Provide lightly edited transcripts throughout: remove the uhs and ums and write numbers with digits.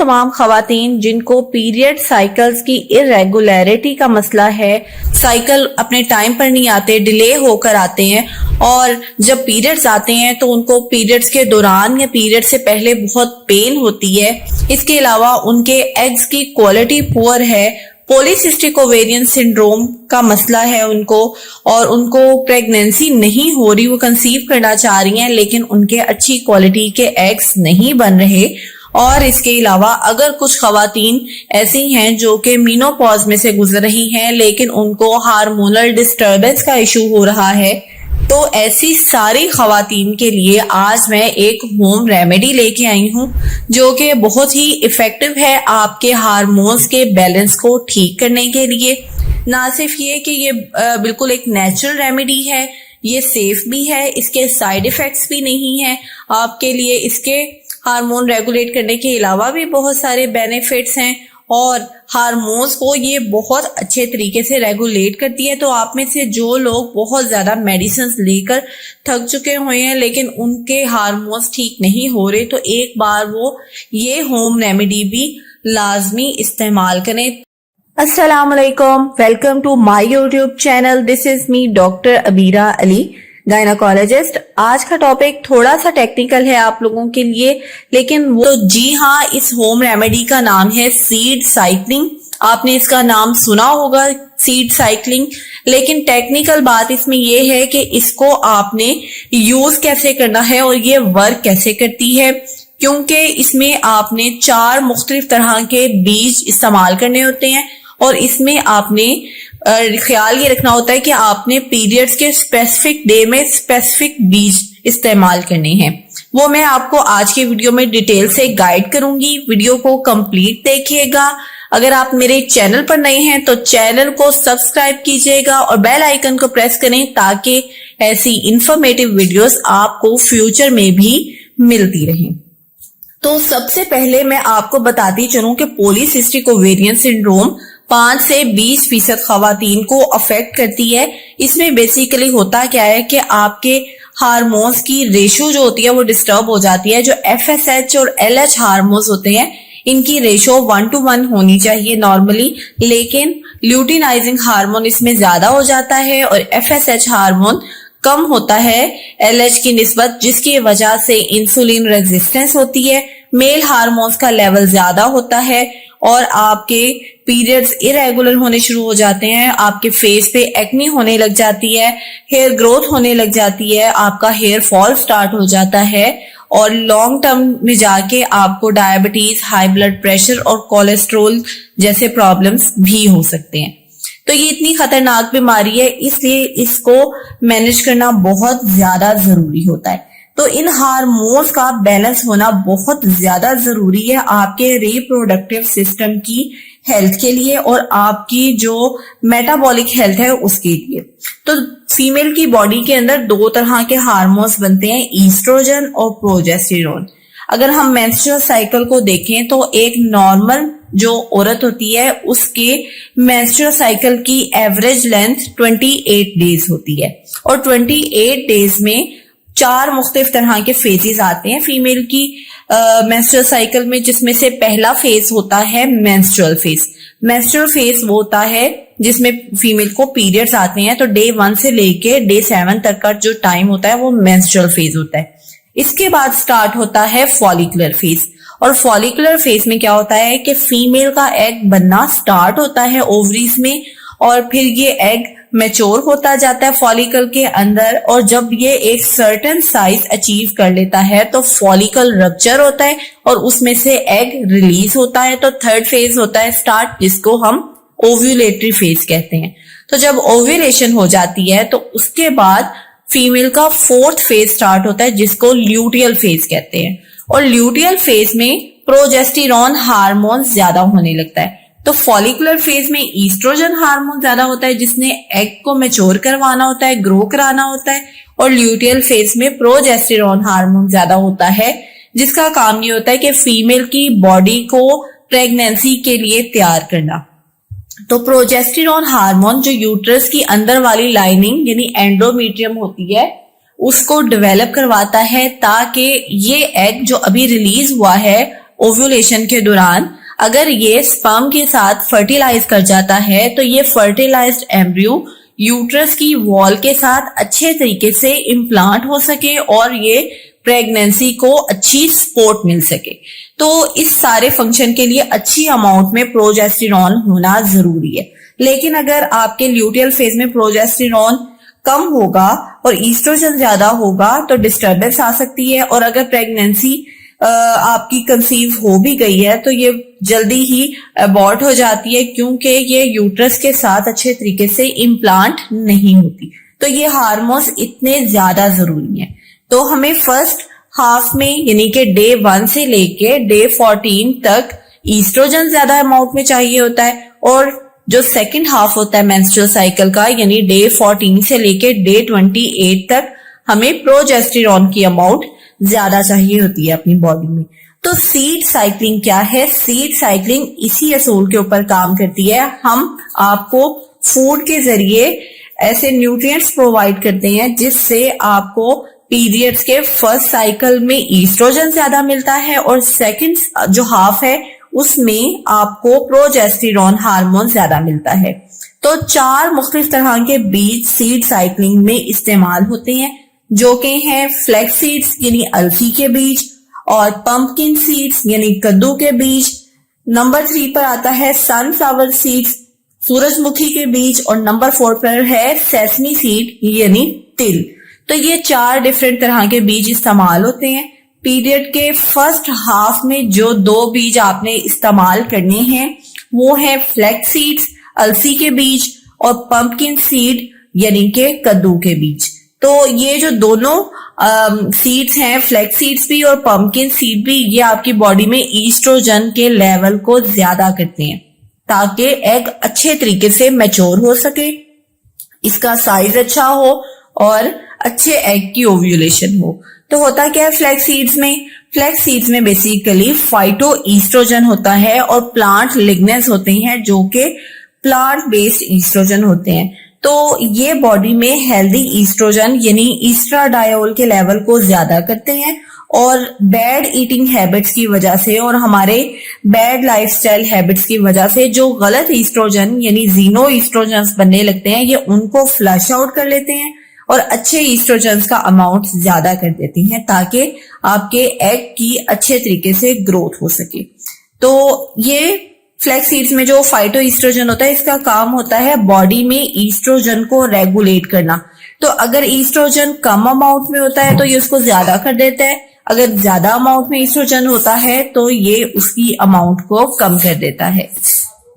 तमाम खवातीन जिनको पीरियड साइकिल्स की इरेगुलरिटी का मसला है, साइकिल अपने टाइम पर नहीं आते, डिले होकर आते हैं, और जब पीरियड्स आते हैं तो उनको पीरियड्स के दौरान या पीरियड से पहले बहुत पेन होती है। इसके अलावा उनके एग्स की क्वालिटी पुअर है, पॉलीसिस्टिक ओवेरियन सिंड्रोम का मसला है उनको, और उनको प्रेगनेंसी नहीं हो रही, वो कंसीव करना चाह रही हैं लेकिन उनके अच्छी क्वालिटी के एग्स नहीं बन रहे। और इसके अलावा अगर कुछ खवातीन ऐसी हैं जो कि मीनोपॉज में से गुजर रही हैं लेकिन उनको हार्मोनल डिस्टर्बेंस का इशू हो रहा है, तो ऐसी सारी खवातीन के लिए आज मैं एक होम रेमेडी लेके आई हूँ जो कि बहुत ही इफेक्टिव है आपके हार्मोन्स के बैलेंस को ठीक करने के लिए। ना सिर्फ ये कि ये बिल्कुल एक नेचुरल रेमेडी है, ये सेफ भी है, इसके साइड इफेक्ट्स भी नहीं है आपके लिए। इसके हार्मोन रेगुलेट करने के अलावा भी बहुत सारे बेनिफिट्स हैं और हार्मोन्स को ये बहुत अच्छे तरीके से रेगुलेट करती है। तो आप में से जो लोग बहुत ज्यादा मेडिसिन लेकर थक चुके हुए हैं लेकिन उनके हार्मोन्स ठीक नहीं हो रहे, तो एक बार वो ये होम रेमेडी भी लाजमी इस्तेमाल करें। अस्सलाम वालेकुम, welcome to my YouTube channel. This is me doctor Abira Ali, gynaecologist. आज का टॉपिक थोड़ा सा टेक्निकल है आप लोगों के लिए, लेकिन वो तो जी हाँ, इस होम रेमेडी का नाम है सीड साइक्लिंग। आपने इसका नाम सुना होगा, सीड साइक्लिंग, लेकिन टेक्निकल बात इसमें ये है कि इसको आपने यूज कैसे करना है और ये वर्क कैसे करती है, क्योंकि इसमें आपने 4 मुख्तलिफ तरह के बीज इस्तेमाल करने होते हैं और इसमें आपने ख्याल ये रखना होता है कि आपने पीरियड्स के स्पेसिफिक डे में स्पेसिफिक बीज इस्तेमाल करने हैं। वो मैं आपको आज की वीडियो में डिटेल से गाइड करूंगी, वीडियो को कंप्लीट देखिएगा। अगर आप मेरे चैनल पर नए हैं तो चैनल को सब्सक्राइब कीजिएगा और बेल आइकन को प्रेस करें ताकि ऐसी इंफॉर्मेटिव वीडियोस आपको फ्यूचर में भी मिलती रहें। तो सबसे पहले मैं आपको बताती चलूं कि पॉलीसिस्टिक ओवेरियन सिंड्रोम 5 से 20% खवातीन को अफेक्ट करती है। इसमें बेसिकली होता क्या है कि आपके हार्मोन्स की रेशो जो होती है वो डिस्टर्ब हो जाती है। जो FSH और LH हार्मोन्स होते हैं इनकी रेशो 1:1 होनी चाहिए नॉर्मली, लेकिन ल्यूटिनाइजिंग हार्मोन इसमें ज्यादा हो जाता है और FSH हार्मोन कम होता है LH की निस्बत, जिसकी वजह से इंसुलिन रेजिस्टेंस होती है, मेल हार्मोन्स का लेवल ज्यादा होता है और आपके पीरियड्स इरेगुलर होने शुरू हो जाते हैं, आपके फेस पे एक्नी होने लग जाती है, हेयर ग्रोथ होने लग जाती है, आपका हेयर फॉल स्टार्ट हो जाता है और लॉन्ग टर्म में जाके आपको डायबिटीज, हाई ब्लड प्रेशर और कोलेस्ट्रोल जैसे प्रॉब्लम्स भी हो सकते हैं। तो ये इतनी खतरनाक बीमारी है, इसलिए इसको मैनेज करना बहुत ज्यादा जरूरी होता है। तो इन हार्मोन्स का बैलेंस होना बहुत ज्यादा जरूरी है आपके रिप्रोडक्टिव सिस्टम की हेल्थ के लिए और आपकी जो मेटाबॉलिक हेल्थ है उसके लिए। तो फीमेल की बॉडी के अंदर 2 तरह के हार्मोन्स बनते हैं, ईस्ट्रोजन और प्रोजेस्टेरोन। अगर हम मेंस्ट्रुअल साइकिल को देखें तो एक नॉर्मल जो औरत होती है उसके मेंस्ट्रुअल साइकिल की एवरेज लेंथ 28 डेज होती है और 28 डेज में 4 मुख्तलिफ तरह के फेजेस आते हैं फीमेल की मेंस्ट्रुअल साइकिल में, जिसमें से पहला फेज होता है मेंस्ट्रुअल फेज। मेंस्ट्रुअल फेज वो होता है जिसमें फीमेल को पीरियड्स आते हैं, तो डे 1 से लेके डे 7 तक का जो टाइम होता है वो मेंस्ट्रुअल फेज होता है। इसके बाद स्टार्ट होता है फॉलिकुलर फेज, और फॉलिकुलर फेज में क्या होता है कि फीमेल का एग बनना स्टार्ट होता है ओवरीज में और फिर ये एग मैच्योर होता जाता है फॉलिकल के अंदर, और जब ये एक सर्टेन साइज अचीव कर लेता है तो फॉलिकल रप्चर होता है और उसमें से एग रिलीज होता है। तो 3rd फेज होता है स्टार्ट, जिसको हम ओव्यूलेटरी फेज कहते हैं। तो जब ओव्यूलेशन हो जाती है तो उसके बाद फीमेल का 4th फेज स्टार्ट होता है जिसको ल्यूटियल फेज कहते हैं, और ल्यूटियल फेज में प्रोजेस्टेरोन हार्मोन ज्यादा होने लगता है। तो फॉलिकुलर फेज में ईस्ट्रोजन हार्मोन ज्यादा होता है जिसने एग को मैच्योर करवाना होता है, ग्रो कराना होता है, और ल्यूटियल फेज में प्रोजेस्टेरोन हार्मोन ज्यादा होता है जिसका काम ये होता है कि फीमेल की बॉडी को प्रेगनेंसी के लिए तैयार करना। तो प्रोजेस्टेरोन हार्मोन जो यूट्रस की अंदर वाली लाइनिंग यानी एंडोमेट्रियम होती है उसको डेवलप करवाता है ताकि ये एग जो अभी रिलीज हुआ है ओव्यूलेशन के दौरान अगर ये स्पर्म के साथ फर्टिलाइज कर जाता है तो ये फर्टिलाइज्ड एम्ब्रियो यूट्रस की वॉल के साथ अच्छे तरीके से इम्प्लांट हो सके और ये प्रेगनेंसी को अच्छी सपोर्ट मिल सके। तो इस सारे फंक्शन के लिए अच्छी अमाउंट में प्रोजेस्टेरॉन होना जरूरी है। लेकिन अगर आपके ल्यूटियल फेज में प्रोजेस्टेरॉन कम होगा और ईस्ट्रोजन ज्यादा होगा तो डिस्टर्बेंस आ सकती है, और अगर प्रेगनेंसी आपकी कंसीव हो भी गई है तो ये जल्दी ही अबॉर्ट हो जाती है, क्योंकि ये यूट्रस के साथ अच्छे तरीके से इम्प्लांट नहीं होती। तो ये हार्मोन्स इतने ज्यादा जरूरी हैं। तो हमें फर्स्ट हाफ में यानी कि डे 1 से लेके डे 14 तक ईस्ट्रोजन ज्यादा अमाउंट में चाहिए होता है, और जो सेकंड हाफ होता है मेंस्ट्रुअल साइकिल का यानी डे 14 से लेके डे 28 तक हमें प्रोजेस्टेरॉन की अमाउंट ज्यादा चाहिए होती है अपनी बॉडी में। तो सीड साइक्लिंग क्या है? सीड साइक्लिंग इसी असूल के ऊपर काम करती है। हम आपको फूड के जरिए ऐसे न्यूट्रिएंट्स प्रोवाइड करते हैं जिससे आपको पीरियड्स के फर्स्ट साइकिल में ईस्ट्रोजन ज्यादा मिलता है, और सेकंड जो हाफ है उसमें आपको प्रोजेस्टेरॉन हार्मोन ज्यादा मिलता है। तो 4 मुख्तलिफ तरह के बीज सीड साइक्लिंग में इस्तेमाल होते हैं, जो कि हैं फ्लैक्स सीड्स यानी अलसी के बीज, और पंपकिन सीड्स यानी कद्दू के बीज। नंबर 3 पर आता है सनफ्लावर सीड्स, सूरजमुखी के बीज, और नंबर 4 पर है सेसमी सीड यानी तिल। तो ये 4 डिफरेंट तरह के बीज इस्तेमाल होते हैं। पीरियड के फर्स्ट हाफ में जो 2 बीज आपने इस्तेमाल करने हैं वो है फ्लैक्स सीड्स अलसी के बीज, और पंपकिन सीड यानी के कद्दू के बीज। तो ये जो दोनों सीड्स हैं, फ्लैक्स सीड्स भी और पंपकिन सीड भी, ये आपकी बॉडी में ईस्ट्रोजन के लेवल को ज्यादा करते हैं ताकि एग अच्छे तरीके से मैच्योर हो सके, इसका साइज अच्छा हो और अच्छे एग की ओव्यूलेशन हो। तो होता क्या है फ्लैक्स सीड्स में? फ्लैक्स सीड्स में बेसिकली फाइटो ईस्ट्रोजन होता है और प्लांट लिग्नेंस होते हैं जो कि प्लांट बेस्ड ईस्ट्रोजन होते हैं। तो ये बॉडी में हेल्दी ईस्ट्रोजन यानी ईस्ट्राडायोल के लेवल को ज्यादा करते हैं, और बैड ईटिंग हैबिट्स की वजह से और हमारे बैड लाइफस्टाइल हैबिट्स की वजह से जो गलत ईस्ट्रोजन यानी जीनो ईस्ट्रोजन बनने लगते हैं, ये उनको फ्लश आउट कर लेते हैं और अच्छे ईस्ट्रोजन का अमाउंट ज्यादा कर देती हैं ताकि आपके एग की अच्छे तरीके से ग्रोथ हो सके। तो ये फ्लैक्स सीड्स में जो फाइटो ईस्ट्रोजन होता है, इसका काम होता है बॉडी में ईस्ट्रोजन को रेगुलेट करना। तो अगर ईस्ट्रोजन कम अमाउंट में होता है तो ये उसको ज्यादा कर देता है, अगर ज्यादा अमाउंट में ईस्ट्रोजन होता है तो ये उसकी अमाउंट को कम कर देता है।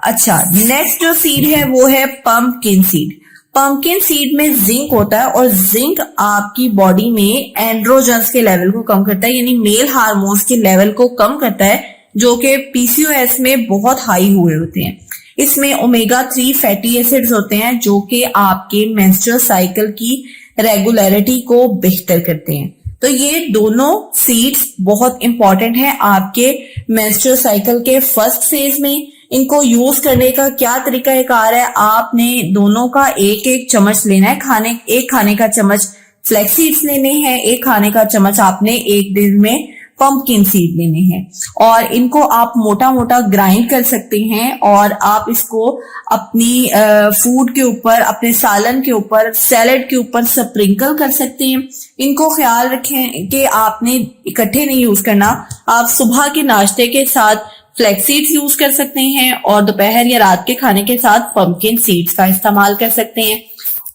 अच्छा, नेक्स्ट जो सीड है वो है पंपकिन सीड। पंपकिन सीड में जिंक होता है, और जिंक आपकी बॉडी में एंड्रोजन्स के लेवल को कम करता है यानी मेल हार्मोन्स के लेवल को कम करता है, जो कि पीसीओएस में बहुत हाई हुए होते हैं। इसमें ओमेगा 3 फैटी एसिड्स होते हैं जो कि आपके मेंस्ट्रुअल साइकिल की रेगुलरिटी को बेहतर करते हैं। तो ये दोनों सीड्स बहुत इंपॉर्टेंट हैं आपके मेंस्ट्रुअल साइकिल के फर्स्ट फेज में। इनको यूज करने का क्या तरीका कार है, आपने दोनों का एक एक चम्मच लेना है। एक खाने का चम्मच फ्लैक्स सीड्स लेने हैं, एक खाने का चम्मच आपने एक दिन में पंपकिन सीड लेने हैं, और इनको आप मोटा मोटा ग्राइंड कर सकते हैं और आप इसको अपनी फूड के ऊपर, अपने सालन के ऊपर, सैलेड के ऊपर स्प्रिंकल कर सकते हैं। इनको ख्याल रखें कि आपने इकट्ठे नहीं यूज करना। आप सुबह के नाश्ते के साथ फ्लैक्स सीड्स यूज कर सकते हैं और दोपहर या रात के खाने के साथ पंपकिन सीड्स का इस्तेमाल कर सकते हैं।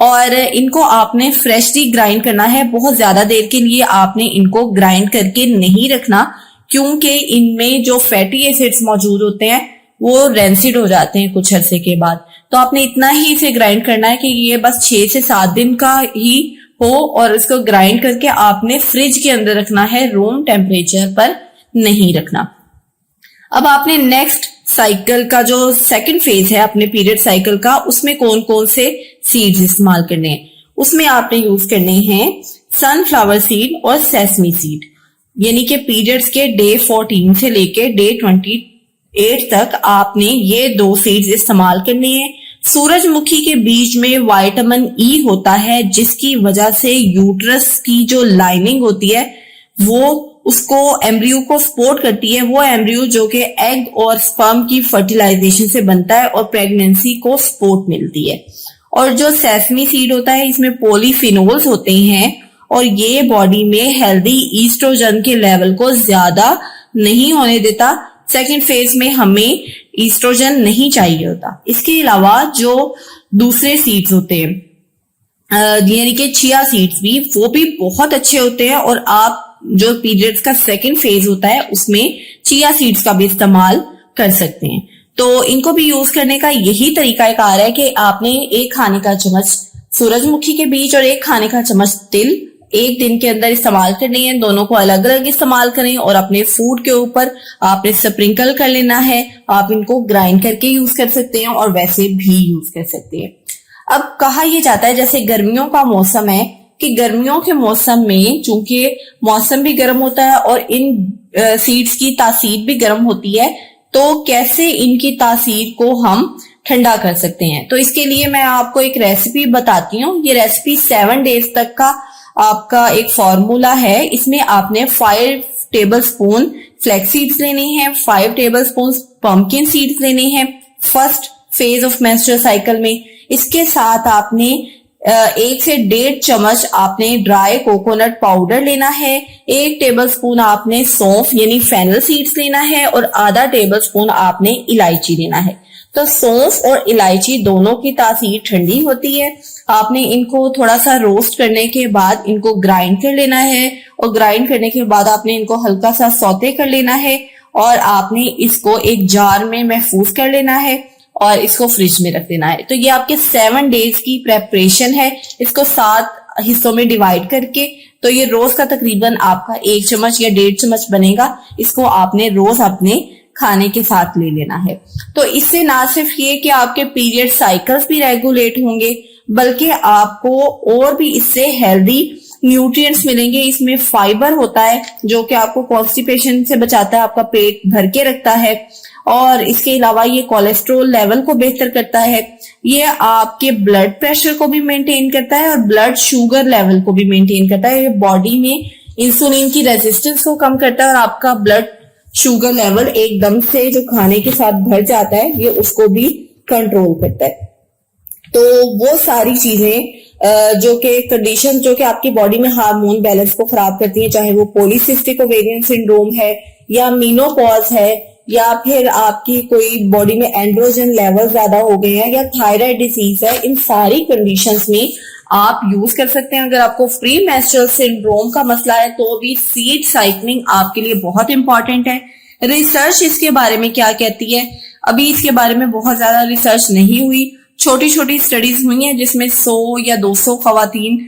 और इनको आपने फ्रेशली ग्राइंड करना है, बहुत ज्यादा देर के लिए आपने इनको ग्राइंड करके नहीं रखना, क्योंकि इनमें जो फैटी एसिड्स मौजूद होते हैं वो रेंसिड हो जाते हैं कुछ अरसे के बाद। तो आपने इतना ही इसे ग्राइंड करना है कि ये बस 6 से 7 दिन का ही हो, और इसको ग्राइंड करके आपने फ्रिज के अंदर रखना है, रूम टेम्परेचर पर नहीं रखना। अब आपने नेक्स्ट साइकिल का जो सेकंड फेज है अपने पीरियड साइकिल का, उसमें कौन कौन से सीड्स इस्तेमाल करने हैं? उसमें आपने यूज करने हैं सनफ्लावर सीड और सेसमी सीड, यानी कि पीरियड्स के डे 14 से लेके डे 28 तक आपने ये 2 सीड्स इस्तेमाल करने हैं। सूरजमुखी के बीज में विटामिन ई होता है, जिसकी वजह से यूट्रस की जो लाइनिंग होती है वो उसको एम्ब्रियो को सपोर्ट करती है, वो एम्ब्रियो जो कि एग और स्पर्म की फर्टिलाइजेशन से बनता है और प्रेगनेंसी को सपोर्ट मिलती है। और जो सेसमी सीड होता है इसमें पॉलीफिनोल्स होते हैं और ये बॉडी में हेल्दी ईस्ट्रोजन के लेवल को ज्यादा नहीं होने देता। सेकेंड फेज में हमें ईस्ट्रोजन नहीं चाहिए होता। इसके अलावा जो दूसरे सीड्स होते हैं यानी कि चिया सीड्स भी, वो भी बहुत अच्छे होते हैं और आप जो पीरियड्स का सेकेंड फेज होता है उसमें चिया सीड्स का भी इस्तेमाल कर सकते हैं। तो इनको भी यूज करने का यही तरीकाकार है कि आपने एक खाने का चम्मच सूरजमुखी के बीज और एक खाने का चम्मच तिल एक दिन के अंदर इस्तेमाल करने हैं। दोनों को अलग अलग इस्तेमाल करें और अपने फूड के ऊपर आपने स्प्रिंकल कर लेना है। आप इनको ग्राइंड करके यूज कर सकते हैं और वैसे भी यूज कर सकते हैं। अब कहा यह जाता है जैसे गर्मियों का मौसम है कि गर्मियों के मौसम में चूंकि मौसम भी गर्म होता है और इन सीड्स की तासीर भी गर्म होती है, तो कैसे इनकी तासीर को हम ठंडा कर सकते हैं। तो इसके लिए मैं आपको एक रेसिपी बताती हूँ। ये रेसिपी 7 डेज तक का आपका एक फॉर्मूला है। इसमें आपने 5 टेबलस्पून फ्लैक्स सीड्स लेने हैं, 5 टेबलस्पून पंपकिन सीड्स लेने हैं first phase of menstrual cycle में। इसके साथ आपने 1 से 1.5 चम्मच आपने ड्राई कोकोनट पाउडर लेना है, 1 टेबलस्पून आपने सौंफ यानी फेनल सीड्स लेना है और आधा टेबलस्पून आपने इलायची लेना है। तो सौंफ और इलायची दोनों की तासीर ठंडी होती है। आपने इनको थोड़ा सा रोस्ट करने के बाद इनको ग्राइंड कर लेना है और ग्राइंड करने के बाद आपने इनको हल्का सा सौते कर लेना है और आपने इसको एक जार में महफूज कर लेना है और इसको फ्रिज में रख देना है। तो ये आपके 7 डेज की प्रेपरेशन है। इसको 7 हिस्सों में डिवाइड करके, तो ये रोज का तकरीबन आपका 1 चम्मच या 1.5 चम्मच बनेगा। इसको आपने रोज अपने खाने के साथ ले लेना है। तो इससे ना सिर्फ ये कि आपके पीरियड साइकिल्स भी रेगुलेट होंगे, बल्कि आपको और भी इससे हेल्दी न्यूट्रिएंट्स मिलेंगे। इसमें फाइबर होता है जो कि आपको कॉन्स्टिपेशन से बचाता है, आपका पेट भर के रखता है। और इसके अलावा ये कोलेस्ट्रॉल लेवल को बेहतर करता है, ये आपके ब्लड प्रेशर को भी मेंटेन करता है और ब्लड शुगर लेवल को भी मेंटेन करता है। ये बॉडी में इंसुलिन की रेजिस्टेंस को कम करता है और आपका ब्लड शुगर लेवल एकदम से जो खाने के साथ भर जाता है ये उसको भी कंट्रोल करता है। तो वो सारी चीजें जो कि कंडीशन जो कि आपकी बॉडी में हार्मोन बैलेंस को खराब करती है, चाहे वो पॉलीसिस्टिक ओवेरियन सिंड्रोम है या मेनोपॉज है या फिर आपकी कोई बॉडी में एंड्रोजन लेवल ज्यादा हो गए हैं या थायराइड डिजीज है, इन सारी कंडीशंस में आप यूज कर सकते हैं। अगर आपको प्री मेंस्ट्रुअल सिंड्रोम का मसला है तो भी सीड साइक्लिंग आपके लिए बहुत इंपॉर्टेंट है। रिसर्च इसके बारे में क्या कहती है, अभी इसके बारे में बहुत ज्यादा रिसर्च नहीं हुई। छोटी छोटी स्टडीज हुई हैं जिसमें 100 या 200 खवातीन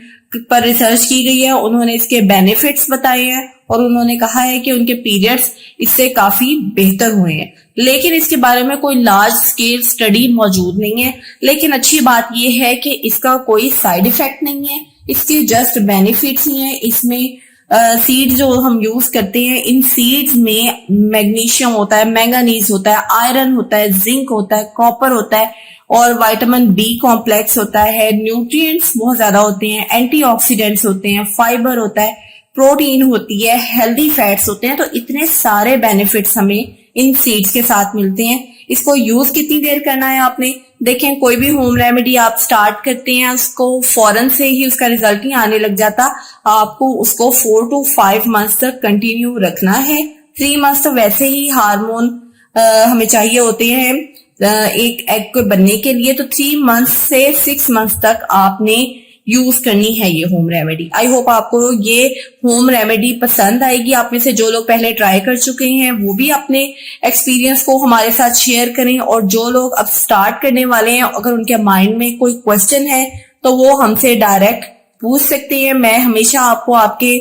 पर रिसर्च की गई है। उन्होंने इसके बेनिफिट्स बताए हैं और उन्होंने कहा है कि उनके पीरियड्स इससे काफी बेहतर हुए हैं, लेकिन इसके बारे में कोई लार्ज स्केल स्टडी मौजूद नहीं है। लेकिन अच्छी बात यह है कि इसका कोई साइड इफेक्ट नहीं है, इसके जस्ट बेनिफिट्स ही हैं। इसमें सीड जो हम यूज करते हैं, इन सीड्स में मैग्नीशियम होता है, मैंगानीज होता है, आयरन होता है, जिंक होता है, कॉपर होता है और विटामिन बी कॉम्प्लेक्स होता है। न्यूट्रिएंट्स बहुत ज्यादा होते हैं, एंटीऑक्सीडेंट्स होते हैं, फाइबर होता है, प्रोटीन होती है, हेल्दी फैट्स होते हैं। तो इतने सारे बेनिफिट्स हमें इन सीड्स के साथ मिलते हैं। इसको यूज कितनी देर करना है आपने, देखें कोई भी होम रेमेडी आप स्टार्ट करते हैं उसको फौरन से ही उसका रिजल्ट नहीं आने लग जाता। आपको उसको 4 to 5 मंथ्स तक कंटिन्यू रखना है। 3 मंथ्स तो वैसे ही हार्मोन हमें चाहिए होते हैं एक एग को बनने के लिए, तो 3 मंथ्स से 6 मंथ्स तक आपने यूज करनी है ये होम रेमेडी। आई होप आपको ये होम रेमेडी पसंद आएगी। आप में से जो लोग पहले ट्राई कर चुके हैं वो भी अपने एक्सपीरियंस को हमारे साथ शेयर करें और जो लोग अब स्टार्ट करने वाले हैं अगर उनके माइंड में कोई क्वेश्चन है तो वो हमसे डायरेक्ट पूछ सकते हैं। मैं हमेशा आपको आपके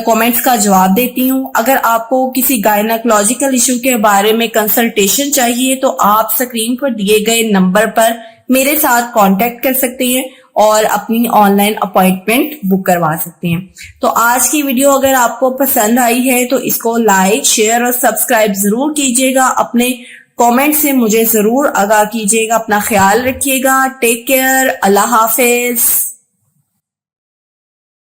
कमेंट्स का जवाब देती हूँ। अगर आपको किसी गायनेकोलॉजिकल इश्यू के बारे में कंसल्टेशन चाहिए तो आप स्क्रीन पर दिए गए नंबर पर मेरे साथ कांटेक्ट कर सकते हैं और अपनी ऑनलाइन अपॉइंटमेंट बुक करवा सकते हैं। तो आज की वीडियो अगर आपको पसंद आई है तो इसको लाइक, शेयर और सब्सक्राइब जरूर कीजिएगा। अपने कमेंट से मुझे जरूर आगाह कीजिएगा। अपना ख्याल रखिएगा। Take care. अल्लाह हाफिज।